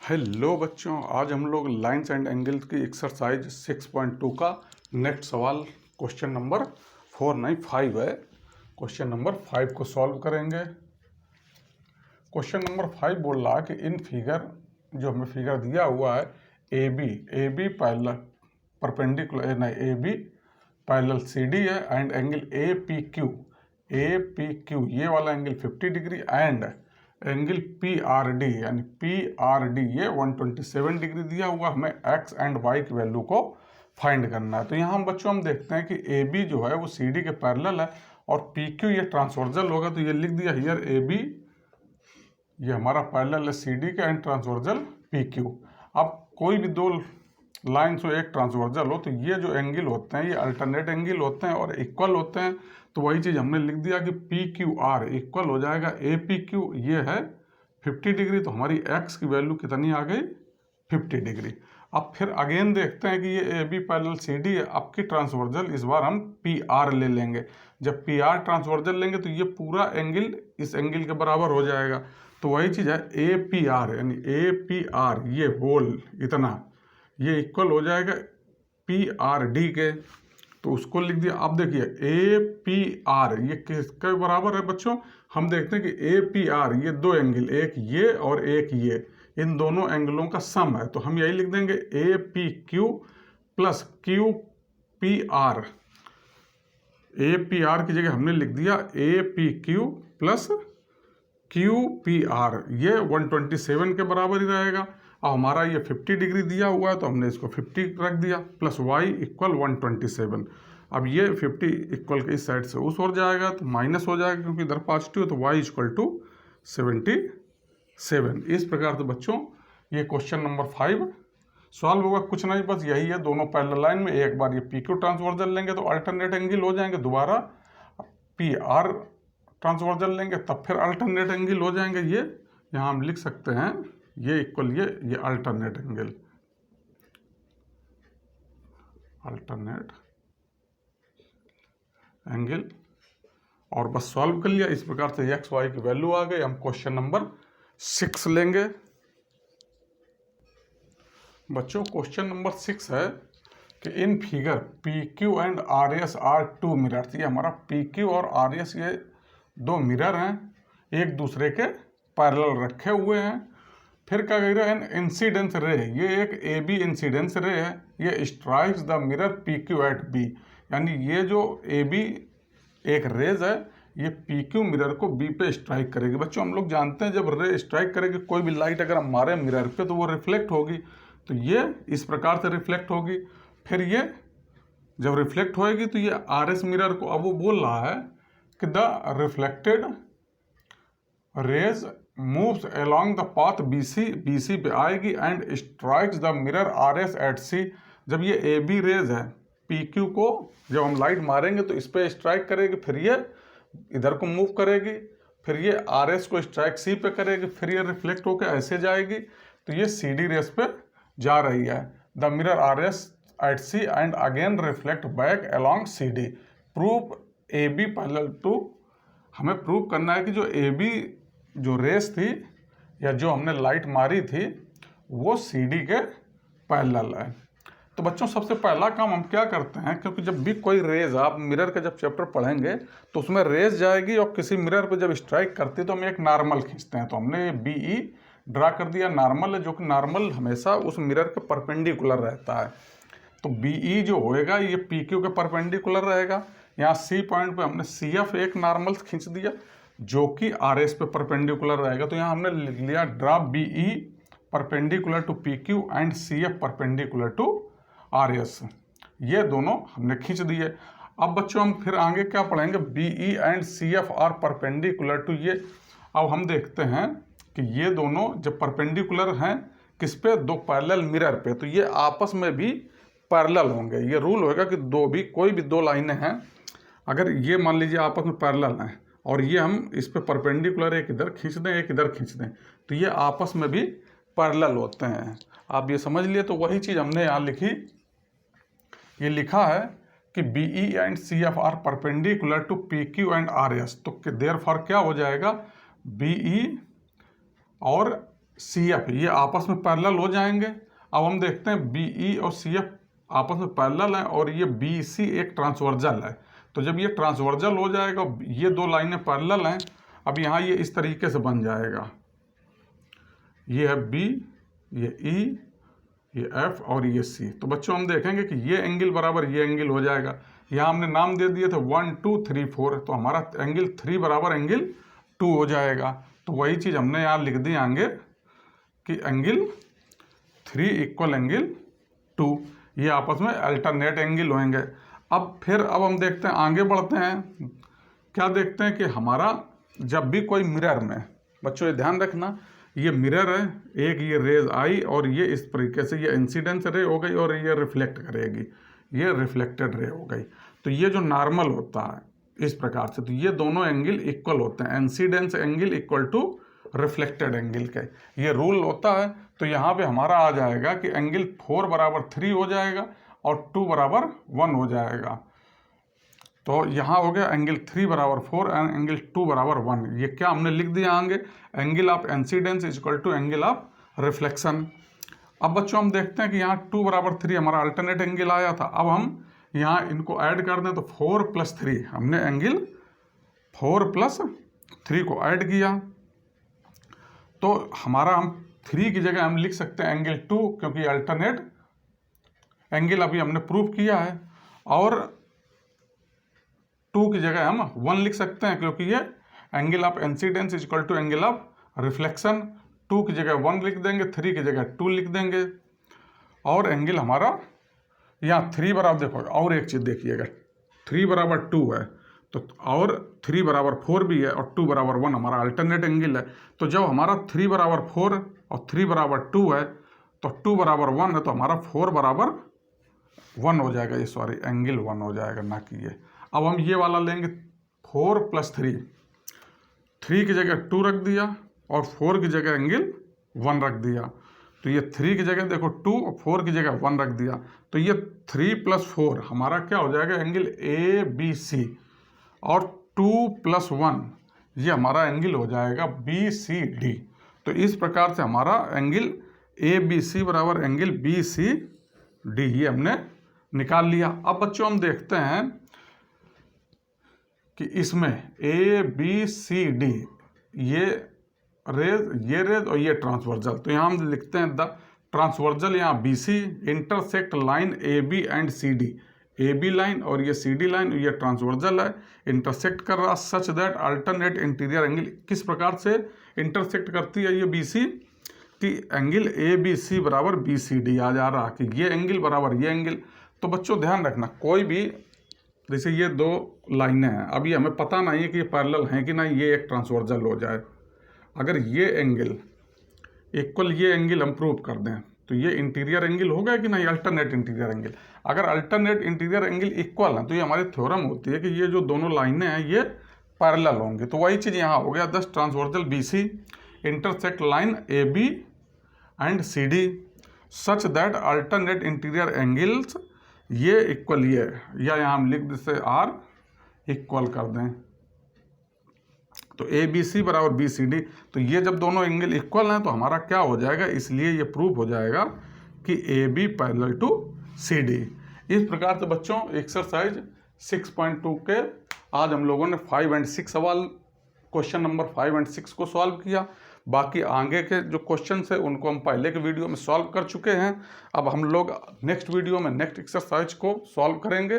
Hello बच्चों, आज हम लोग लाइंस एंड एंगल्स की एक्सरसाइज 6.2 का नेक्स्ट सवाल क्वेश्चन नंबर 495 है। क्वेश्चन नंबर 5 को सॉल्व करेंगे। क्वेश्चन नंबर 5 बोल रहा है कि इन फिगर जो हमें फिगर दिया हुआ है ए बी पैरेलल परपेंडिकुलर नहीं A B parallel C D है and angle A P Q ये वाला angle 50 degree and angle P R D यानी पी आर डी ये 127 डिग्री दिया हुआ। हमें एक्स एंड वाई की वैल्यू को फाइंड करना है। तो यहाँ हम बच्चों हम देखते हैं कि ए बी जो है वो सी डी के पैरेलल है और पी क्यू ये ट्रांसवर्जल होगा। तो ये लिख दिया हियर ए बी ये हमारा पैरेलल है सी डी का एंड ट्रांसवर्जल पी क्यू। अब कोई भी दो लाइन्स हो एक ट्रांसवर्जल हो तो ये जो एंगल होते हैं ये अल्टरनेट एंगल होते हैं और इक्वल होते हैं। तो वही चीज़ हमने लिख दिया कि पी क्यू आर इक्वल हो जाएगा ए पी क्यू ये है 50 डिग्री। तो हमारी एक्स की वैल्यू कितनी आ गई 50 डिग्री। अब फिर अगेन देखते हैं कि ये A B parallel C D है। अब की ट्रांसवर्जल इस बार हम पी आर ले लेंगे। जब पी आर ट्रांसवर्जल लेंगे तो ये पूरा एंगल इस एंगल के बराबर हो जाएगा। तो वही चीज़ है ए पी आर यानी ए पी आर ये होल इतना ये इक्वल हो जाएगा पी आर डी के। तो उसको लिख दिया। अब देखिए ए पी आर ये किसके बराबर है बच्चों, हम देखते हैं कि ए पी आर ये दो एंगल एक ये और एक ये इन दोनों एंगलों का सम है। तो हम यही लिख देंगे ए P Q plus Q P R. A P R की जगह हमने लिख दिया ए P Q plus Q P R ये 127 के बराबर ही रहेगा। अब हमारा ये 50 डिग्री दिया हुआ है तो हमने इसको 50 रख दिया प्लस वाई इक्वल 127। अब ये 50 इक्वल के इस साइड से उस ओर जाएगा तो माइनस हो जाएगा क्योंकि इधर पॉजिटिव है तो वाई इक्वल टू 77। इस प्रकार से बच्चों ये क्वेश्चन नंबर 5 सॉल्व होगा। कुछ नहीं बस यही है, दोनों पैरेलल लाइन में एक बार ये पी क्यू ट्रांसवर्जल लेंगे तो अल्टरनेट एंगल हो जाएंगे, दोबारा पी आर ट्रांसवर्जल लेंगे तब फिर अल्टरनेट एंगल हो जाएंगे। ये यहाँ हम लिख सकते हैं ये इक्वल ये अल्टरनेट एंगल और बस सॉल्व कर लिया। इस प्रकार से एक्स वाई की वैल्यू आ गई। हम क्वेश्चन नंबर 6 लेंगे बच्चों। क्वेश्चन नंबर 6 है कि in figure P Q and R S are two mirror. ये हमारा पी क्यू और आर एस ये दो मिरर हैं, एक दूसरे के पैरेलल रखे हुए हैं। फिर क्या कह रहा है एन इंसिडेंस रे ये एक ए बी इंसिडेंस रे है, ये strikes the mirror P Q at B. यानी ये जो ए बी एक रेज है ये पी क्यू मिरर को बी पे स्ट्राइक करेगी। बच्चों हम लोग जानते हैं जब रे स्ट्राइक करेगी कोई भी लाइट अगर हम मारे मिरर पे तो वो रिफ्लेक्ट होगी। तो ये इस प्रकार से रिफ्लेक्ट होगी। फिर ये जब रिफ्लेक्ट होएगी तो ये आर एस मिरर को अब वो बोल रहा है कि the reflected rays moves along the path BC पे आएगी and strikes the mirror RS at C। जब ये ए बी रेज है PQ को जब हम लाइट मारेंगे तो इस पे स्ट्राइक करेगी, फिर ये इधर को मूव करेगी, फिर ये RS को स्ट्राइक C पे करेगी, फिर ये रिफ्लेक्ट होकर ऐसे जाएगी तो ये CD रेज पे जा रही है। The mirror RS at C and again reflect back along CD। Proof A B parallel to, हमें प्रूव करना है कि जो ए बी जो रेस थी या जो हमने लाइट मारी थी वो सी डी के पैरेलल है। तो बच्चों सबसे पहला काम हम क्या करते हैं, क्योंकि जब भी कोई रेज आप मिरर का जब चैप्टर पढ़ेंगे तो उसमें रेज जाएगी और किसी मिरर पर जब स्ट्राइक करती है तो हम एक नॉर्मल खींचते हैं। तो हमने बी ई ड्रा कर दिया, नॉर्मल है जो कि नॉर्मल हमेशा उस मिरर के परपेंडिकुलर रहता है। तो बी ई जो होएगा ये पी क्यू के परपेंडिकुलर रहेगा। यहाँ सी पॉइंट पे हमने सी एफ एक नॉर्मल खींच दिया जो कि आर एस पे परपेंडिकुलर रहेगा। तो यहाँ हमने लिख लिया draw B E perpendicular to P Q and C F perpendicular to R S. ये दोनों हमने खींच दिए। अब बच्चों हम फिर आगे क्या पढ़ेंगे, B E and C F are perpendicular to ये। अब हम देखते हैं कि ये दोनों जब परपेंडिकुलर हैं किस पे, दो पैरेलल मिरर पे, तो ये आपस में भी पैरेलल होंगे। ये रूल होगा कि कोई भी दो लाइनें हैं अगर ये मान लीजिए आपस में पैरेलल हैं और ये हम इस पे परपेंडिकुलर एक इधर खींच दें एक इधर खींच दें तो ये आपस में भी पैरेलल होते हैं। आप ये समझ लिए। तो वही चीज़ हमने यहाँ लिखी, ये लिखा है कि B E and C F are perpendicular to P Q and R S. तो देयरफॉर क्या हो जाएगा, बी ई और CF ये आपस में पैरेलल हो जाएंगे। अब हम देखते हैं BE और CF आपस में पैरेलल हैं और ये BC एक ट्रांसवर्जल है। तो जब ये ट्रांसवर्जल हो जाएगा, ये दो लाइनें पैरेलल हैं, अब यहाँ ये इस तरीके से बन जाएगा, ये है B, ये E, ये F और ये C। तो बच्चों हम देखेंगे कि ये एंगल बराबर ये एंगल हो जाएगा। यहाँ हमने नाम दे दिए थे 1 2 3 4, तो हमारा एंगल 3 बराबर एंगल 2 हो जाएगा। तो वही चीज़ हमने यहाँ लिख दी आगे कि एंगल 3 इक्वल एंगल 2, ये आपस में अल्टरनेट एंगल होंगे। अब हम देखते हैं, आगे बढ़ते हैं, क्या देखते हैं कि हमारा जब भी कोई मिरर में, बच्चों ये ध्यान रखना, ये मिरर है, एक ये रेज आई और ये इस तरीके से ये इंसिडेंस रे हो गई और ये रिफ्लेक्ट करेगी, ये रिफ्लेक्टेड रे हो गई। तो ये जो नॉर्मल होता है इस प्रकार से, तो ये दोनों एंगल इक्वल होते हैं, incidence angle equal to reflected angle के, ये रूल होता है। तो यहाँ पे हमारा आ जाएगा कि एंगल 4 बराबर 3 हो जाएगा और 2 बराबर 1 हो जाएगा। तो यहाँ हो गया एंगल 3 बराबर 4 एंड एंगल 2 बराबर 1। ये क्या हमने लिख दिया आगे, angle of incidence is equal to angle of reflection. अब बच्चों हम देखते हैं कि यहाँ 2 बराबर 3 हमारा अल्टरनेट एंगल आया था। अब हम यहाँ इनको ऐड कर दें तो 4 + 3, हमने एंगल 4 + 3 को ऐड किया, तो हमारा हम 3 की जगह हम लिख सकते हैं एंगल 2, क्योंकि अल्टरनेट एंगल अभी हमने प्रूव किया है। और 2 की जगह हम 1 लिख सकते हैं, क्योंकि ये angle of incidence is equal to angle of reflection. 2 की जगह 1 लिख देंगे, 3 की जगह 2 लिख देंगे। और एंगल हमारा यहाँ 3 बराबर, देखो और एक चीज़ देखिएगा, 3 बराबर 2 है तो, और 3 बराबर 4 भी है और 2 बराबर 1 हमारा अल्टरनेट एंगल है। तो जब हमारा 3 बराबर 4 और 3 बराबर 2 है तो 2 बराबर 1 है, तो हमारा 4 बराबर 1 हो जाएगा, ये सॉरी एंगल 1 हो जाएगा, ना कि ये। अब हम ये वाला लेंगे 4 + 3, 3 की जगह 2 रख दिया और 4 की जगह एंगल 1 रख दिया। तो ये 3 की जगह देखो 2 और 4 की जगह 1 रख दिया, तो ये 3 + 4 हमारा क्या हो जाएगा, एंगल ABC। और 2 + 1 ये हमारा एंगल हो जाएगा BCD। तो इस प्रकार से हमारा एंगल ABC बराबर एंगल BCD ये हमने निकाल लिया। अब बच्चों हम देखते हैं कि इसमें ABCD ये रेज और ये ट्रांसवर्जल, तो यहाँ हम लिखते हैं द ट्रांसवर्जल, यहाँ BC intersect line AB and CD, AB line और ये CD लाइन, ये ट्रांसवर्जल है, इंटरसेक्ट कर रहा, such that alternate interior angle, किस प्रकार से इंटरसेक्ट करती है ये BC कि एंगल ABC बराबर BCD आ जा रहा, कि ये एंगल बराबर ये एंगल। तो बच्चों ध्यान रखना, कोई भी जैसे ये दो लाइनें हैं, अभी हमें पता नहीं है कि ये पैरेलल हैं कि नहीं, ये एक ट्रांसवर्जल हो जाए। अगर ये एंगल इक्वल ये एंगल हम प्रूव कर दें तो ये इंटीरियर एंगल होगा कि नहीं, अल्टरनेट इंटीरियर एंगल। अगर अल्टरनेट इंटीरियर एंगल इक्वल है तो ये हमारी थ्योरम होती है कि ये जो दोनों लाइनें हैं ये पैरेलल होंगे। तो वही चीज़ यहाँ हो गया, दस transversal BC intersect line AB and CD such that alternate interior angles ये इक्वल ये, या यहाँ हम लिख देते R इक्वल कर दें, तो ABC बराबर BCD। तो ये जब दोनों एंगल इक्वल हैं तो हमारा क्या हो जाएगा, इसलिए ये प्रूफ हो जाएगा कि AB पैरेलल टू CD। इस प्रकार से बच्चों एक्सरसाइज 6.2 के आज हम लोगों ने 5 और 6 सवाल, क्वेश्चन नंबर 5 और 6 को सॉल्व किया। बाकी आगे के जो क्वेश्चन है उनको हम पहले के वीडियो में सॉल्व कर चुके हैं। अब हम लोग नेक्स्ट वीडियो में नेक्स्ट एक्सरसाइज को सॉल्व करेंगे।